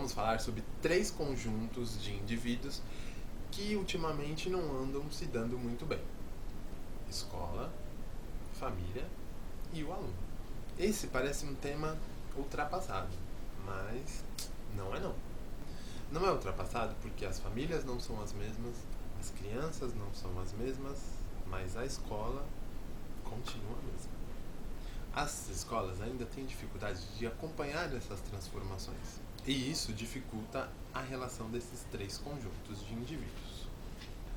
vamos falar sobre 3 conjuntos de indivíduos que ultimamente não andam se dando muito bem: escola, família e o aluno. Esse parece um tema ultrapassado, mas não é não. Não é ultrapassado porque as famílias não são as mesmas, as crianças não são as mesmas, mas a escola continua a mesma. As escolas ainda têm dificuldade de acompanhar essas transformações, e isso dificulta a relação desses 3 conjuntos de indivíduos.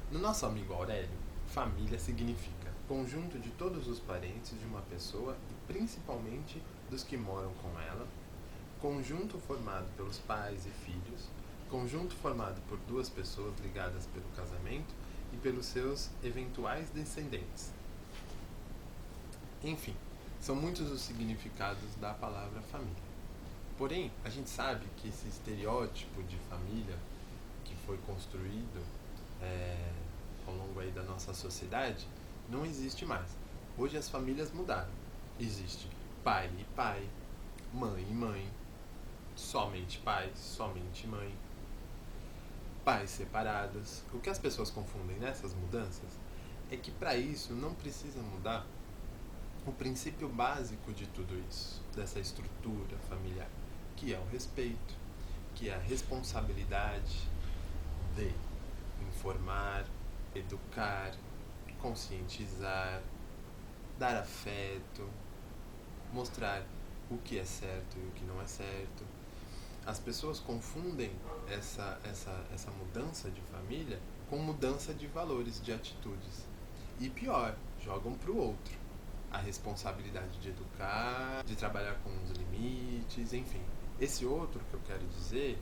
No nosso amigo Aurélio, família significa conjunto de todos os parentes de uma pessoa e principalmente dos que moram com ela, conjunto formado pelos pais e filhos, conjunto formado por 2 pessoas ligadas pelo casamento e pelos seus eventuais descendentes. Enfim, são muitos os significados da palavra família. Porém, a gente sabe que esse estereótipo de família que foi construído ao longo aí da nossa sociedade não existe mais. Hoje as famílias mudaram. Existe pai e pai, mãe e mãe, somente pai, somente mãe, pais separados. O que as pessoas confundem nessas mudanças é que para isso não precisa mudar o princípio básico de tudo isso, dessa estrutura familiar, que é o respeito, que é a responsabilidade de informar, educar, conscientizar, dar afeto, mostrar o que é certo e o que não é certo. As pessoas confundem essa mudança de família com mudança de valores, de atitudes. E pior, jogam para o outro a responsabilidade de educar, de trabalhar com os limites, enfim. Esse outro que eu quero dizer,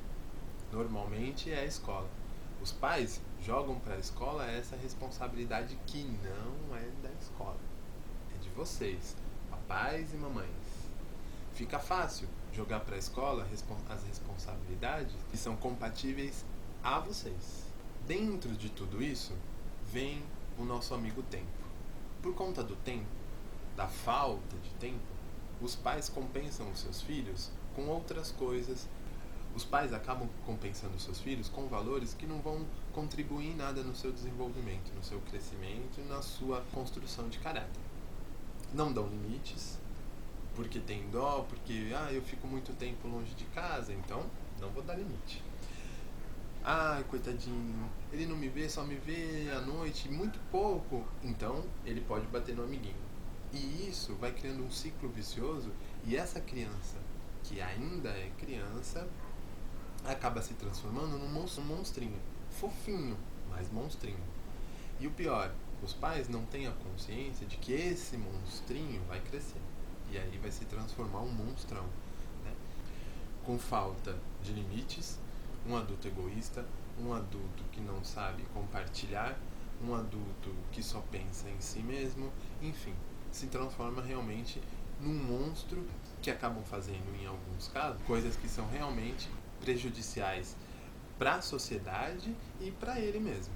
normalmente é a escola. Os pais jogam para a escola essa responsabilidade que não é da escola, é de vocês, papais e mamães. Fica fácil jogar para a escola as responsabilidades que são compatíveis a vocês. Dentro de tudo isso, vem o nosso amigo tempo. Por conta do tempo, da falta de tempo, os pais compensam os seus filhos com outras coisas. Os pais acabam compensando os seus filhos com valores que não vão contribuir em nada no seu desenvolvimento, no seu crescimento e na sua construção de caráter. Não dão limites, porque tem dó, porque eu fico muito tempo longe de casa, então não vou dar limite. Coitadinho, ele não me vê, só me vê à noite, muito pouco, então ele pode bater no amiguinho. E isso vai criando um ciclo vicioso, e essa criança, que ainda é criança, acaba se transformando num monstrinho. Fofinho, mas monstrinho. E o pior, os pais não têm a consciência de que esse monstrinho vai crescer. E aí vai se transformar um monstrão, né? Com falta de limites, um adulto egoísta, um adulto que não sabe compartilhar, um adulto que só pensa em si mesmo, enfim, se transforma realmente num monstro que acabam fazendo, em alguns casos, coisas que são realmente prejudiciais para a sociedade e para ele mesmo.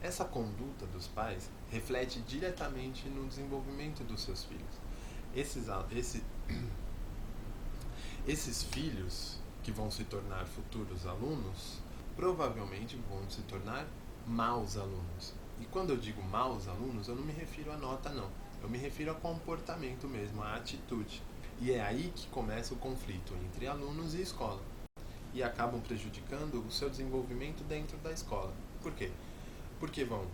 Essa conduta dos pais reflete diretamente no desenvolvimento dos seus filhos. Esses filhos que vão se tornar futuros alunos, provavelmente vão se tornar maus alunos. E quando eu digo maus alunos, eu não me refiro à nota não. Eu me refiro ao comportamento mesmo, à atitude. E é aí que começa o conflito entre alunos e escola. E acabam prejudicando o seu desenvolvimento dentro da escola. Por quê? Porque vão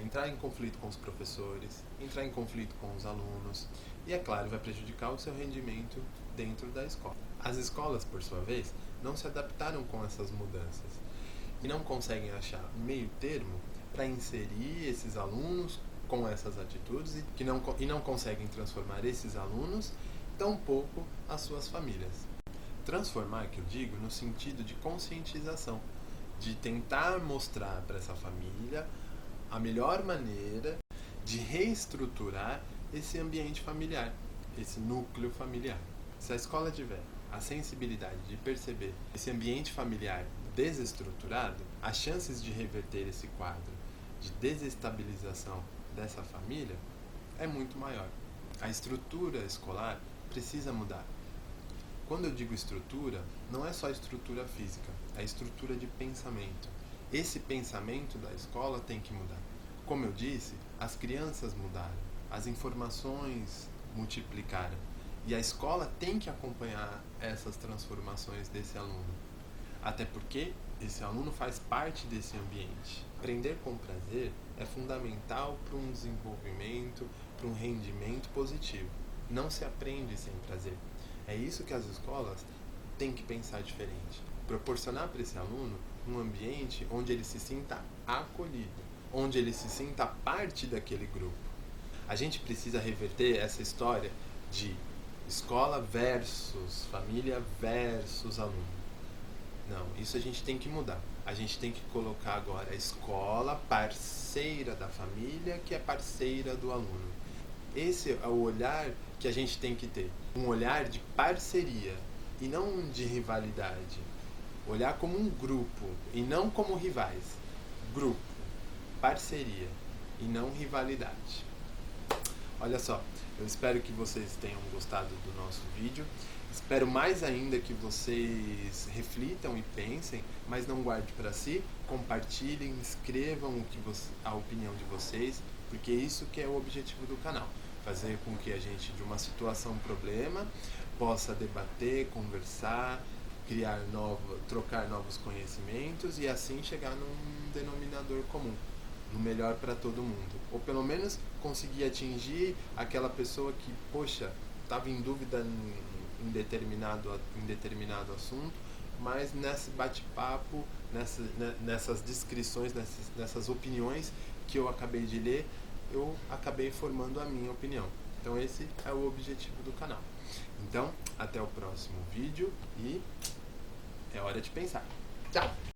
entrar em conflito com os professores, entrar em conflito com os alunos e, é claro, vai prejudicar o seu rendimento dentro da escola. As escolas, por sua vez, não se adaptaram com essas mudanças e não conseguem achar meio termo para inserir esses alunos com essas atitudes e não conseguem transformar esses alunos, tampouco as suas famílias. Transformar, que eu digo, no sentido de conscientização, de tentar mostrar para essa família a melhor maneira de reestruturar esse ambiente familiar, esse núcleo familiar. Se a escola tiver a sensibilidade de perceber esse ambiente familiar desestruturado, as chances de reverter esse quadro de desestabilização dessa família é muito maior. A estrutura escolar precisa mudar. quando eu digo estrutura, não é só estrutura física, é estrutura de pensamento. Esse pensamento da escola tem que mudar. Como eu disse, as crianças mudaram, as informações multiplicaram. E a escola tem que acompanhar essas transformações desse aluno. Até porque esse aluno faz parte desse ambiente. Aprender com prazer é fundamental para um desenvolvimento, para um rendimento positivo. Não se aprende sem prazer. É isso que as escolas têm que pensar diferente. Proporcionar para esse aluno um ambiente onde ele se sinta acolhido, onde ele se sinta parte daquele grupo. A gente precisa reverter essa história de escola versus família versus aluno. Não, isso a gente tem que mudar. A gente tem que colocar agora a escola parceira da família, que é parceira do aluno. Esse é o olhar que a gente tem que ter. Um olhar de parceria e não de rivalidade. Olhar como um grupo e não como rivais. Grupo, parceria e não rivalidade. Olha só, eu espero que vocês tenham gostado do nosso vídeo. Espero mais ainda que vocês reflitam e pensem, mas não guardem para si. Compartilhem, escrevam a opinião de vocês, porque isso que é o objetivo do canal. Fazer com que a gente, de uma situação problema, possa debater, conversar, trocar novos conhecimentos e assim chegar num denominador comum, no melhor para todo mundo. Ou pelo menos conseguir atingir aquela pessoa que, poxa, estava em dúvida em determinado assunto, mas nesse bate-papo, nessas descrições, nessas opiniões que eu acabei de ler, eu acabei formando a minha opinião. Então esse é o objetivo do canal. Então, até o próximo vídeo e é hora de pensar. Tchau!